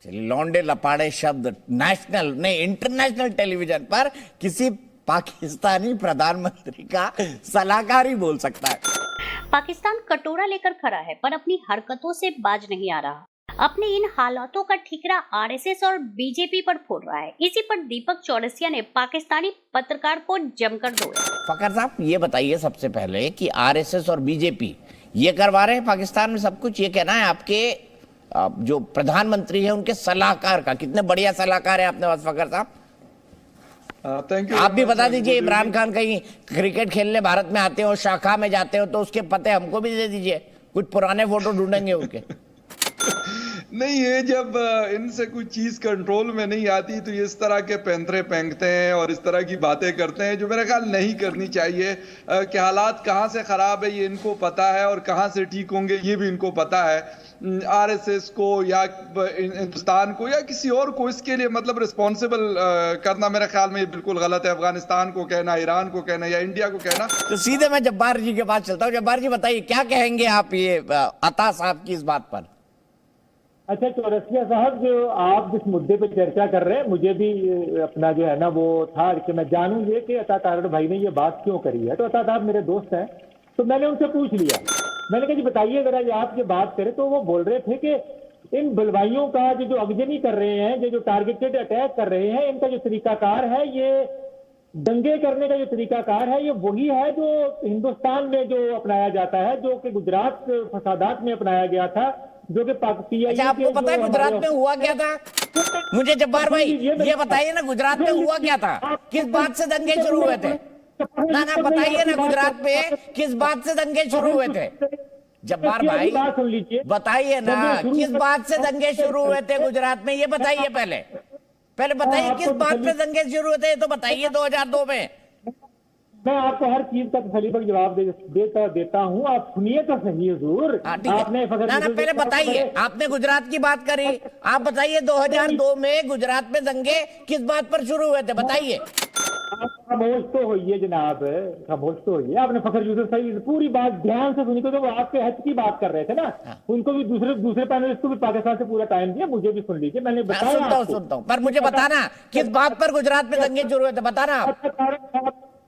चलिए, लौंडे लपाड़े शब्द नेशनल नहीं इंटरनेशनल टेलीविजन पर किसी पाकिस्तानी प्रधानमंत्री का सलाहकार ही बोल सकता है। पाकिस्तान कटोरा लेकर खड़ा है पर अपनी हरकतों से बाज नहीं आ रहा। अपने इन हालातों का ठिकरा आरएसएस और बीजेपी पर फोड़ रहा है। इसी पर दीपक चौरसिया ने पाकिस्तानी पत्रकार को जमकर धोया। फखर साहब, ये बताइए सबसे पहले कि आरएसएस और बीजेपी ये करवा रहे हैं पाकिस्तान में सब कुछ, ये कहना है आपके जो प्रधानमंत्री है उनके सलाहकार का। कितने बढ़िया सलाहकार है आपने पास फखर साहब। Thank you. आप भी बता दीजिए, इमरान खान कहीं क्रिकेट खेलने भारत में आते हो, शाखा में जाते हो, तो उसके पते हमको भी दे दीजिए, कुछ पुराने फोटो ढूंढेंगे उनके। नहीं, ये जब इनसे कोई चीज कंट्रोल में नहीं आती तो ये इस तरह के पैंतरे फेंकते हैं और इस तरह की बातें करते हैं जो मेरा ख्याल नहीं करनी चाहिए। कि हालात कहाँ से खराब है ये इनको पता है और कहाँ से ठीक होंगे ये भी इनको पता है। आरएसएस को या हिंदुस्तान को या किसी और को इसके लिए मतलब रिस्पॉन्सिबल करना मेरे ख्याल में बिल्कुल गलत है। अफगानिस्तान को कहना, ईरान को कहना या इंडिया को कहना। तो सीधे मैं जब्बार जी के पास चलता हूँ। जब्बार जी बताइए, क्या कहेंगे आप ये अता साहब की इस बात पर। अच्छा चौरसिया साहब, जो आप जिस मुद्दे पे चर्चा कर रहे हैं, मुझे भी अपना जो है ना वो था कि मैं जानूं ये कि अता तारड़ भाई ने ये बात क्यों करी है। तो अता साहब मेरे दोस्त हैं, तो मैंने उनसे पूछ लिया। मैंने कहा जी बताइए जरा, ये आप ये बात करें। तो वो बोल रहे थे कि इन बलवाइयों का जो अगजनी कर रहे हैं, जो टारगेटेड अटैक कर रहे हैं, इनका जो तरीकाकार है, ये दंगे करने का जो तरीकाकार है, ये वही है जो हिंदुस्तान में जो अपनाया जाता है, जो कि गुजरात फसादात में अपनाया गया था, जो कि अच्छा, आपको पता है गुजरात में हुआ क्या था? मुझे जब्बार भाई ये बताइए ना, गुजरात में हुआ क्या था? किस बात से दंगे शुरू हुए थे? ना बताइए ना, गुजरात में किस बात से दंगे शुरू हुए थे? जब्बार भाई बताइए ना, किस बात से दंगे शुरू हुए थे गुजरात में, ये बताइए। पहले बताइए किस बात पे दंगे शुरू हुए थे, तो बताइए 2002 में। मैं आपको हर चीज का तसल्लीबख्श जवाब देता हूँ, आप सुनिए तो सही हुजूर। आपने पहले बताइए, आपने गुजरात की बात करी, आप बताइए 2002 में गुजरात में दंगे किस बात पर शुरू हुए थे, बताइए। खामोश तो होइए जनाब, खामोश तो होइए। आपने फखर यूसुफ सही पूरी बात ध्यान से सुनी, तो वो आपके हज की बात कर रहे थे ना। उनको भी दूसरे पैनलिस्ट को भी पाकिस्तान से पूरा टाइम दिया, मुझे भी सुन लीजिए। मैंने बताया, सुनता हूँ, पर मुझे बताना किस बात पर गुजरात में दंगे शुरू हुए थे, बताना।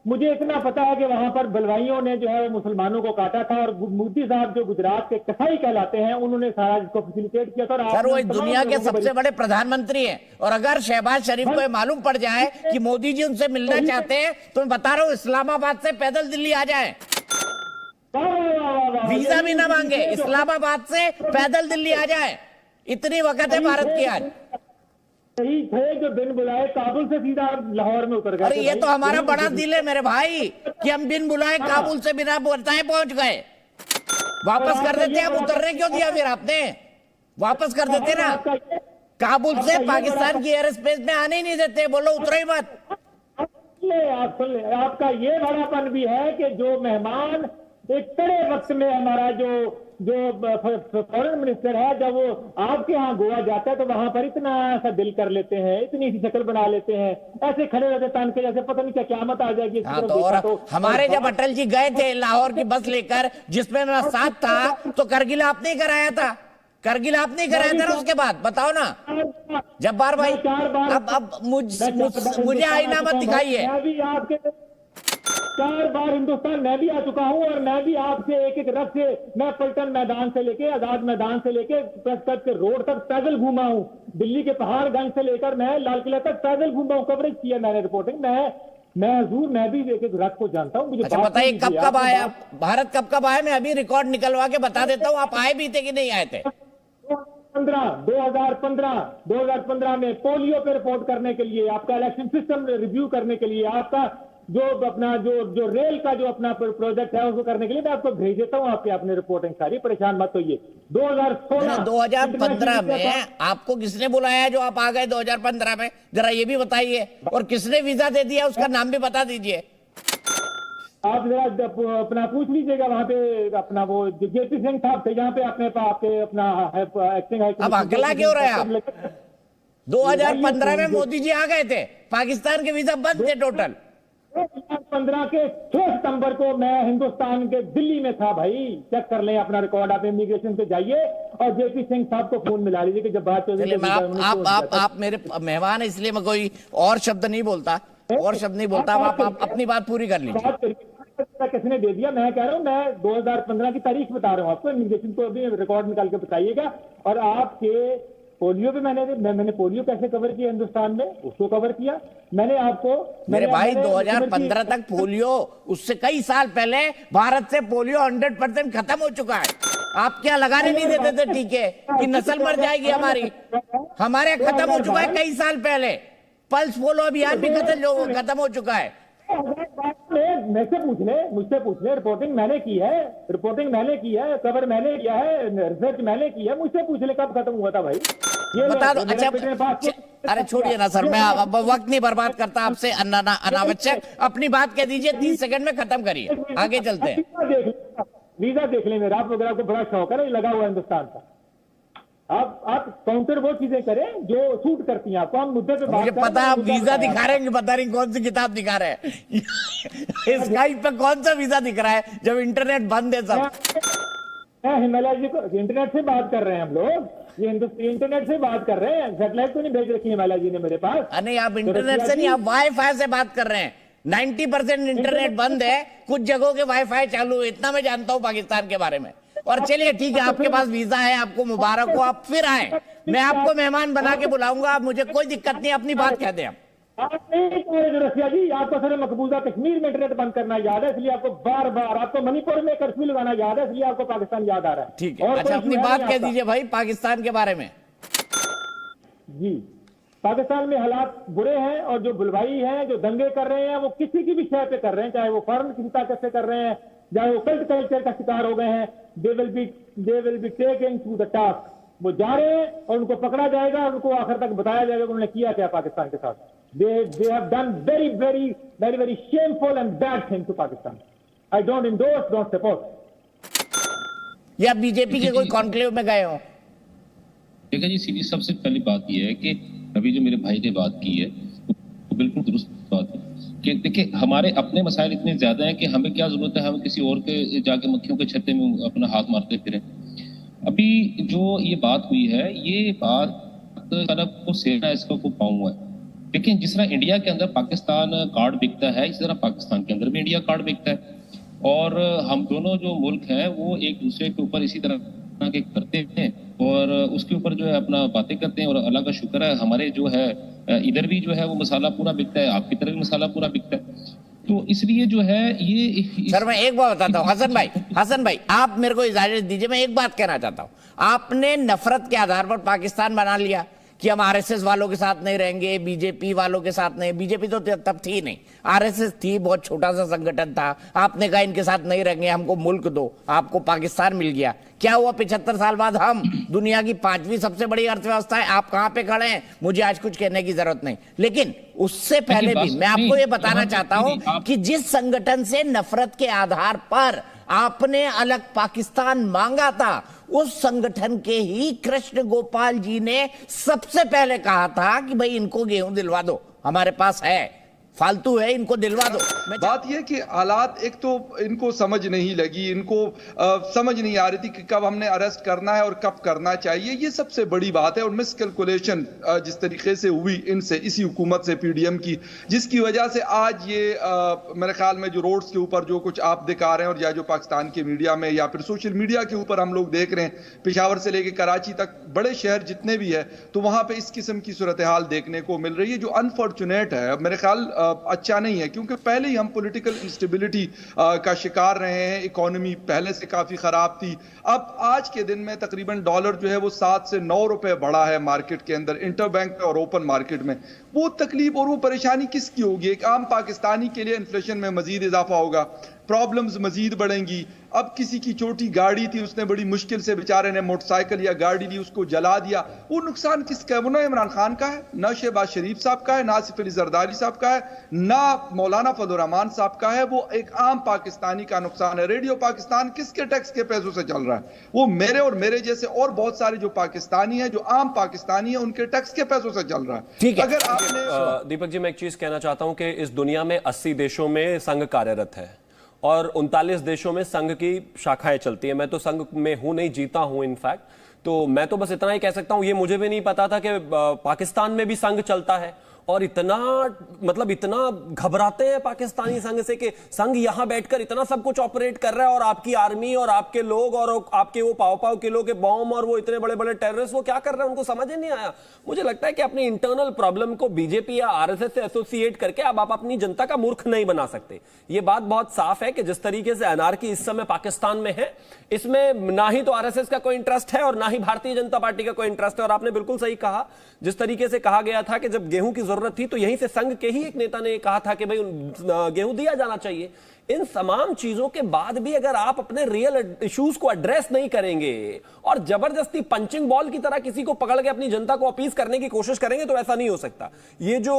मुझे इतना पता है कि वहां पर बलवाइयों ने जो है मुसलमानों को काटा था, और मोदी साहब जो गुजरात के कसाई कहलाते हैं, उन्होंने सारा इसको फैसिलिटेट किया था। सर, वो दुनिया के सबसे बड़े प्रधानमंत्री हैं, और अगर शहबाज शरीफ को मालूम पड़ जाए कि मोदी जी उनसे मिलना चाहते हैं, तो मैं बता रहा हूँ इस्लामाबाद से पैदल दिल्ली आ जाए, वीजा भी ना मांगे, इस्लामाबाद से पैदल दिल्ली आ जाए। इतनी वक्त है भारत की आज। सही थे जो बिन बुलाए काबुल से सीधा लाहौर में उतर गए। अरे ये तो हमारा बड़ा दिल है मेरे भाई, कि हम बिन बुलाए काबुल से बिना बताए पहुंच गए। वापस कर देते, अब उतरने क्यों दिया फिर आपने? वापस कर देते ना, काबुल से पाकिस्तान की एयर स्पेस में आने ही नहीं देते, बोलो उतरो ही मत। आप सुन ले, आपका ये बड़ापन भी है कि जो मेहमान एक कड़े वक्त में हमारा जो फॉरेन मिनिस्टर है, जब वो आपके यहाँ गोवा जाता है तो वहां पर इतना सा दिल कर लेते हैं, इतनी सी शक्ल बना लेते हैं, ऐसे खड़े रहते तान के जैसे पता नहीं क्या क़यामत आ जाएगी। हाँ, तो हमारे जब अटल जी गए थे लाहौर की बस लेकर, जिसमें मेरा साथ था, तो करगिल आपने ही कराया था, करगिल आपने ही कराया था ना। उसके बाद बताओ ना जब्बार भाई, अब मुझे आईना मत दिखाइए। 4 बार हिंदुस्तान मैं भी आ चुका हूं, और मैं भी आपसे एक रथ से, मैं पलटन मैदान से लेके, आजाद मैदान से लेके प्रेस क्लब के रोड तक पैदल घूमा हूं, दिल्ली के पहाड़गंज से लेकर मैं लाल किला तक पैदल घूमा हूं, कवरेज किया मैंने, रिपोर्टिंग। मैं हजूर, मैं भी एक रथ को जानता हूं। मुझे अच्छा बताइए, कब आया भारत, कब आया? मैं अभी रिकॉर्ड निकलवा के बता देता हूँ, आप आए भी थे कि नहीं आए थे? 2015 में पोलियो पे रिपोर्ट करने के लिए, आपका इलेक्शन सिस्टम रिव्यू करने के लिए, आपका जो अपना जो रेल का जो अपना प्रोजेक्ट है उसको करने के लिए मैं आपको भेज देता हूँ, आपके अपने रिपोर्टिंग सारी, परेशान मत होइए। 2015 में आपको किसने बुलाया जो आप आ गए 2015 में, जरा ये भी बताइए। और किसने वीजा दे दिया उसका नाम भी बता दीजिए। आप जरा अपना पूछ लीजिएगा, वहां पे अपना वो जेपी सिंह साहब थे, जहाँ पे आपके अपना एक्टिंग। अब अकेला क्यों रहे आप? 2015 में मोदी जी आ गए थे, पाकिस्तान के वीजा बंद थे टोटल। 2015 के 6 सितंबर को मैं हिंदुस्तान के दिल्ली में था भाई, चेक कर लें अपना रिकॉर्ड, आप इमिग्रेशन पे जाइए और जेपी सिंह साहब को फोन मिला लीजिए कि जब बात चल रही चलिए, आप मेरे मेहमान है इसलिए मैं कोई और शब्द नहीं बोलता, और शब्द नहीं बोलता। आप अपनी बात पूरी कर लीजिए। किसने दे दिया? मैं कह रहा हूँ, मैं 2015 की तारीख बता रहा हूँ आपको, इमिग्रेशन को अभी रिकॉर्ड निकाल के बताइएगा। और आपके पोलियो पे मैंने पोलियो कैसे कवर किया हिंदुस्तान में, उसको कवर किया मैंने आपको। मेरे भाई 2015 तक पोलियो, उससे कई साल पहले भारत से पोलियो 100% खत्म हो चुका है। आप क्या लगाने नहीं देते थे टीके कि नस्ल मर जाएगी हमारे खत्म हो चुका है कई साल पहले। पल्स पोलियो अभियान भी खत्म हो चुका है। मुझसे पूछ ले, रिपोर्टिंग मैंने की है, कवर मैंने किया है, रिसर्च मैंने की है, मुझसे पूछ ले कब खत्म हुआ था भाई, ये बता दो। अच्छा, अरे छोड़िए ना सर, मैं अब वक्त नहीं बर्बाद करता आपसे अनावश्यक। अपनी बात कह दीजिए, 30 सेकंड में खत्म करिए, आगे चलते हैं। वीजा देख लें मेरा, आप वगैरह को बड़ा शौक है लगा हुआ हिंदुस्तान का। आप काउंटर वो चीजें करें जो सूट करती हैं आपको। हम मुद्दे पे मुझे पता है आप वीजा दिखा रहे हैं, पता नहीं कौन सी किताब दिखा रहे हैं। स्काइप पे कौन सा वीजा दिख रहा है जब इंटरनेट बंद है सब। हिमालय जी को इंटरनेट से बात कर रहे हैं हम लोग, ये इंटरनेट से बात कर रहे हैं, सैटेलाइट तो नहीं भेज रखी हिमालय जी ने मेरे पास। नहीं, आप इंटरनेट से नहीं, आप वाईफाई से बात कर रहे हैं। 90% इंटरनेट बंद है, कुछ जगहों के वाईफाई चालू है, इतना मैं जानता हूं पाकिस्तान के बारे में। और चलिए ठीक है, आपके पास वीजा है, आपको मुबारक हो, आप फिर आए, मैं आपको मेहमान बना के बुलाऊंगा, मुझे कोई दिक्कत नहीं, अपनी बात कह दें। आप नहीं कह रहे रसिया जी, आपको सिर्फ मकबूजा कश्मीर में इंटरनेट बंद करना याद है, इसलिए आपको बार बार, आपको मणिपुर में कर्फ्यू लगाना याद है, इसलिए आपको पाकिस्तान याद आ रहा है। ठीक है, अच्छा अपनी बात कह दीजिए भाई पाकिस्तान के बारे में। जी, पाकिस्तान में हालात बुरे हैं, और जो बुलवाई हैं, जो दंगे कर रहे हैं, वो किसी की भी शय पे कर रहे हैं, चाहे वो फॉरेन की ताकत से कर रहे हैं, चाहे वो कल्ट कल्चर का शिकार हो गए हैं। They will be taken to the task. वो जा रहे हैं और उनको पकड़ा जाएगा, और उनको आखिर तक बताया जाएगा उन्होंने किया क्या पाकिस्तान के साथ। They have done very very very very shameful and bad thing to Pakistan. I don't endorse, don't support. या बीजेपी के कोई कॉन्क्लेव में गए हो? देखिए जी, सीधी सबसे पहली बात यह है कि अभी जो मेरे भाई ने बात की है वो बिल्कुल दुरुस्त बात है कि देखिए हमारे अपने मसाइल इतने ज्यादा हैं कि हमें क्या जरूरत है हम किसी और के जाके मक्खियों के छत्ते में अपना हाथ मारते फिरें। अभी जो ये बात हुई है, ये बात तरफ को सेना इसका को पाऊँ है। लेकिन जिस तरह इंडिया के अंदर पाकिस्तान कार्ड बिकता है, इसी तरह पाकिस्तान के अंदर भी इंडिया कार्ड बिकता है, और हम दोनों जो मुल्क हैं वो एक दूसरे के ऊपर इसी तरह के करते हैं और उसके ऊपर जो है अपना बातें करते हैं। और अल्लाह का शुक्र है हमारे जो है इधर भी जो है वो मसाला पूरा बिकता है, आपकी तरफ भी मसाला पूरा बिकता है। तो इसलिए जो है ये सर मैं एक बात बताता हूँ, हसन भाई आप मेरे को इजाजत दीजिए, मैं एक बात कहना चाहता हूँ। आपने नफरत के आधार पर पाकिस्तान बना लिया कि हम आरएसएस वालों के साथ नहीं रहेंगे, बीजेपी वालों के साथ नहीं। बीजेपी तो तब थी नहीं, आरएसएस थी, बहुत छोटा सा संगठन था। आपने कहा इनके साथ नहीं रहेंगे, हमको मुल्क दो, आपको पाकिस्तान मिल गया। क्या हुआ 75 साल बाद हम दुनिया की 5वीं सबसे बड़ी अर्थव्यवस्था है। आप कहां पे खड़े हैं मुझे आज कुछ कहने की जरूरत नहीं, लेकिन उससे पहले भी मैं आपको ये बताना चाहता हूं कि जिस संगठन से नफरत के आधार पर आपने अलग पाकिस्तान मांगा था, उस संगठन के ही कृष्ण गोपाल जी ने सबसे पहले कहा था कि भाई इनको गेहूं दिलवा दो, हमारे पास है, फालतू है, इनको दिलवा दो। बात यह कि हालात एक तो इनको समझ नहीं लगी, इनको समझ नहीं आ रही थी कि कब हमने अरेस्ट करना है और कब करना चाहिए। ये सबसे बड़ी बात है। और मिसकैलकुलेशन जिस तरीके से हुई इनसे, इसी हुकूमत से, पीडीएम की, जिसकी वजह से आज ये मेरे ख्याल में जो रोड्स के ऊपर जो कुछ आप दिखा रहे हैं और या जो पाकिस्तान के मीडिया में या फिर सोशल मीडिया के ऊपर हम लोग देख रहे हैं, पेशावर से लेकर कराची तक बड़े शहर जितने भी है, तो वहां पर इस किस्म की सूरत हाल देखने को मिल रही है, जो अनफॉर्चुनेट है, मेरे ख्याल अच्छा नहीं है। क्योंकि पहले ही हम पॉलिटिकल इंस्टेबिलिटी का शिकार रहे हैं, इकोनॉमी पहले से काफी खराब थी। अब आज के दिन में तकरीबन डॉलर जो है वो 7 से 9 रुपए बढ़ा है मार्केट के अंदर, इंटरबैंक में और ओपन मार्केट में। वो तकलीफ और वो परेशानी किसकी होगी? एक आम पाकिस्तानी के लिए इन्फ्लेशन में मजीद इजाफा होगा। प्रॉब्लम्स मजीद बढ़ेंगी। अब किसी की छोटी गाड़ी थी, उसने बड़ी मुश्किल से बेचारे ने मोटरसाइकिल या गाड़ी ली, उसको जला दिया, वो नुकसान किसका है? वो ना इमरान खान का है, ना शहबाज शरीफ साहब का है, ना आसिफ अली जरदारी साहब का है, ना मौलाना फजल रहमान साहब का है, वो एक आम पाकिस्तानी का नुकसान है। रेडियो पाकिस्तान किसके टैक्स के पैसों से चल रहा है? वो मेरे और मेरे जैसे और बहुत सारे जो पाकिस्तानी है, जो आम पाकिस्तानी है, उनके टैक्स के पैसों से चल रहा है। ठीक है। अगर आपने दीपक जी, मैं एक चीज कहना चाहता हूं कि इस दुनिया में 80 देशों में संघ कार्यरत है और 39 देशों में संघ की शाखाएं चलती है। मैं तो संघ में हूं नहीं, जीता हूं इनफैक्ट, तो मैं तो बस इतना ही कह सकता हूं, ये मुझे भी नहीं पता था कि पाकिस्तान में भी संघ चलता है और इतना मतलब इतना घबराते हैं पाकिस्तानी संघ से कि संघ यहां बैठकर इतना सब कुछ ऑपरेट कर रहा है और आपकी आर्मी और आपके लोग और आपके वो पाव किलो के बॉम्ब और वो इतने बड़े बड़े टेररिस्ट वो क्या कर रहे हैं, उनको समझ ही नहीं आया। मुझे लगता है कि अपनी इंटरनल प्रॉब्लम को बीजेपी या आरएसएस से एसोसिएट करके अब आप अपनी जनता का मूर्ख नहीं बना सकते। ये बात बहुत साफ है कि जिस तरीके से एनआरकी इस समय पाकिस्तान में है, इसमें ना ही तो आरएसएस का कोई इंटरेस्ट है और ना ही भारतीय जनता पार्टी का कोई इंटरेस्ट है। और आपने बिल्कुल सही कहा, जिस तरीके से कहा गया था कि जब गेहूं की जरूरत थी तो यहीं से संघ के ही एक नेता ने कहा था कि भाई गेहूं दिया जाना चाहिए। इन तमाम चीजों के बाद भी अगर आप अपने रियल इश्यूज को एड्रेस नहीं करेंगे और जबरदस्ती पंचिंग बॉल की तरह किसी को पकड़ के अपनी जनता को अपीज करने की कोशिश करेंगे तो ऐसा नहीं हो सकता। ये जो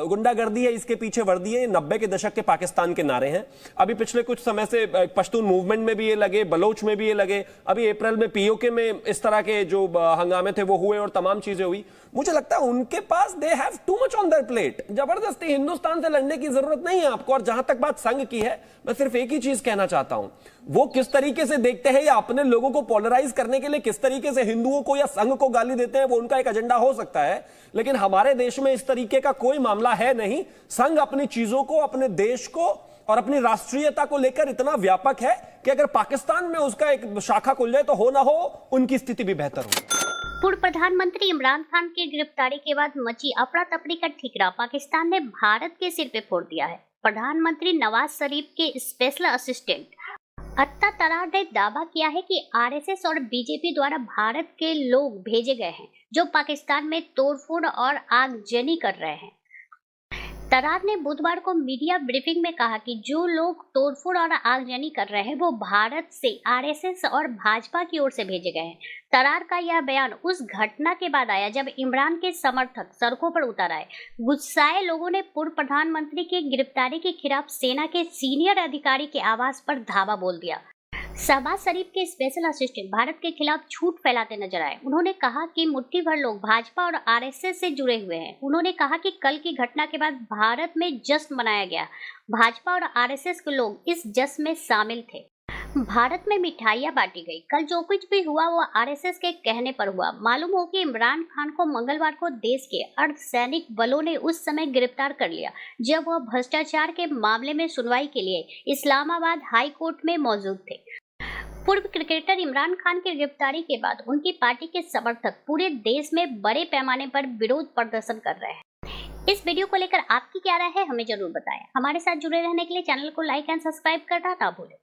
गुंडागर्दी है, इसके पीछे वर्दी है, 90 के दशक के पाकिस्तान के नारे हैं। अभी पिछले कुछ समय से पश्तून मूवमेंट में भी ये लगे, बलोच में भी ये लगे, अभी अप्रैल में पीओके में इस तरह के जो हंगामे थे वो हुए और तमाम चीजें हुई। मुझे लगता है उनके पास they have too much on their plate. जबरदस्ती हिंदुस्तान से लड़ने की जरूरत नहीं है आपको। और जहां तक बात संघ की है, मैं सिर्फ एक ही चीज कहना चाहता हूं, वो किस तरीके से देखते हैं या अपने लोगों को पोलराइज करने के लिए किस तरीके से हिंदुओं को या संघ को गाली देते हैं, वो उनका एक एजेंडा हो सकता है। लेकिन हमारे देश में इस तरीके का कोई मामला है नहीं। संघ अपनी चीजों को, अपने देश को और अपनी राष्ट्रीयता को लेकर इतना व्यापक है कि अगर पाकिस्तान में उसका एक शाखा खुल जाए तो हो ना हो उनकी स्थिति भी बेहतर हो। पूर्व प्रधानमंत्री इमरान खान की गिरफ्तारी के बाद मची अफरा तफरी का ठिकरा पाकिस्तान ने भारत के सिर पे फोड़ दिया है। प्रधानमंत्री नवाज शरीफ के स्पेशल असिस्टेंट अत्ता तरार ने दावा किया है कि आरएसएस और बीजेपी द्वारा भारत के लोग भेजे गए हैं जो पाकिस्तान में तोड़फोड़ और आगजनी कर रहे हैं। तरार ने बुधवार को मीडिया ब्रीफिंग में कहा कि जो लोग तोड़फोड़ और आगजनी कर रहे हैं वो भारत से आरएसएस और भाजपा की ओर से भेजे गए हैं। तरार का यह बयान उस घटना के बाद आया जब इमरान के समर्थक सड़कों पर उतर आए। गुस्साए लोगों ने पूर्व प्रधानमंत्री की गिरफ्तारी के खिलाफ सेना के सीनियर अधिकारी के आवास पर धावा बोल दिया। शहबाज शरीफ के स्पेशल असिस्टेंट भारत के खिलाफ झूठ फैलाते नजर आए। उन्होंने कहा कि मुट्ठी भर लोग भाजपा और आरएसएस से जुड़े हुए हैं। उन्होंने कहा कि कल की घटना के बाद भारत में जश्न मनाया गया। भाजपा और आरएसएस के लोग इस जश्न में शामिल थे। भारत में मिठाइयां बांटी गई। कल जो कुछ भी हुआ वो आरएसएस के कहने पर हुआ। मालूम हो कि इमरान खान को मंगलवार को देश के अर्धसैनिक बलों ने उस समय गिरफ्तार कर लिया जब वह भ्रष्टाचार के मामले में सुनवाई के लिए इस्लामाबाद हाई कोर्ट में मौजूद थे। पूर्व क्रिकेटर इमरान खान की गिरफ्तारी के बाद उनकी पार्टी के समर्थक पूरे देश में बड़े पैमाने पर विरोध प्रदर्शन कर रहे हैं। इस वीडियो को लेकर आपकी क्या राय है, हमें जरूर बताएं। हमारे साथ जुड़े रहने के लिए चैनल को लाइक एंड सब्सक्राइब करना ना भूलें।